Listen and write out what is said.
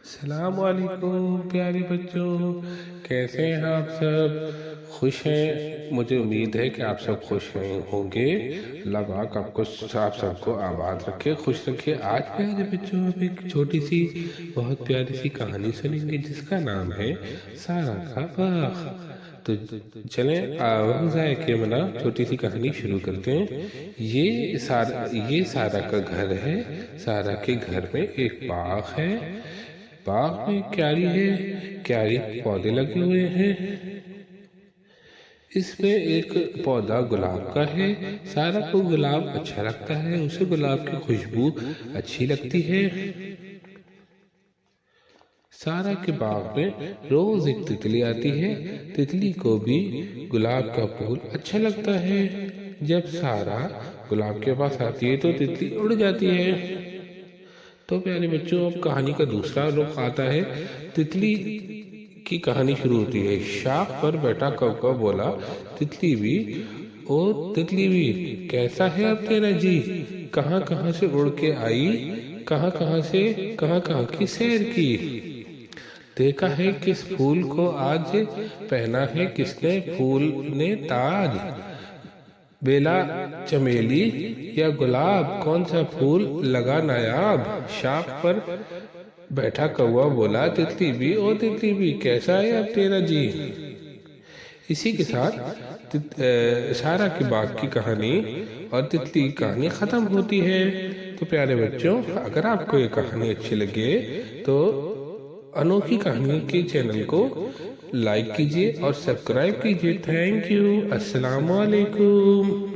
सलाम वालेकुम प्यारे बच्चों, कैसे हैं आप सब? खुश हैं? मुझे उम्मीद है कि आप सब खुश होंगे। अल्लाह पाक आपको आप सबको आबाद रखे, खुश रखे। आज प्यारे बच्चों हम एक छोटी सी बहुत प्यारी सी कहानी सुनेंगे जिसका नाम है सारा का बाग। तो चलें ज़ाय के मना छोटी सी कहानी शुरू करते हैं। ये सारा का घर है। सारा के घर में एक बाग है। बाग में क्यारी है। क्यारी पौधे लगे हुए हैं। इसमें एक पौधा गुलाब का है। सारा को गुलाब अच्छा लगता है, उसे गुलाब की खुशबू अच्छी लगती है। सारा के बाग में रोज एक तितली आती है। तितली को भी गुलाब का फूल अच्छा लगता है। जब सारा गुलाब के पास आती है तो तितली उड़ जाती है। तो प्यारे बच्चों, अब कहानी का दूसरा रुख आता है। तितली की कहानी शुरू होती है। शाख पर बैठा कौवा बोला, तितली भी, ओ तितली भी, कैसा है अब तेरा जी? कहाँ कहाँ से उड़ के आई, कहाँ कहाँ की सैर की? देखा है किस फूल को आज, पहना है किसने फूल ने ताज? बेला, चमेली या गुलाब, कौन सा फूल लगा नायाब? शाख पर बैठा कौवा बोला, तितली भी, ओ तितली भी, कैसा है अब तेरा जी? इसी के साथ सारा के बाग की कहानी और तितली की कहानी खत्म होती है। तो प्यारे बच्चों, अगर आपको ये कहानी अच्छी लगे तो अनोखी कहानी के चैनल को लाइक कीजिए और सब्सक्राइब कीजिए। Thank you. अस्सलाम वालेकुम।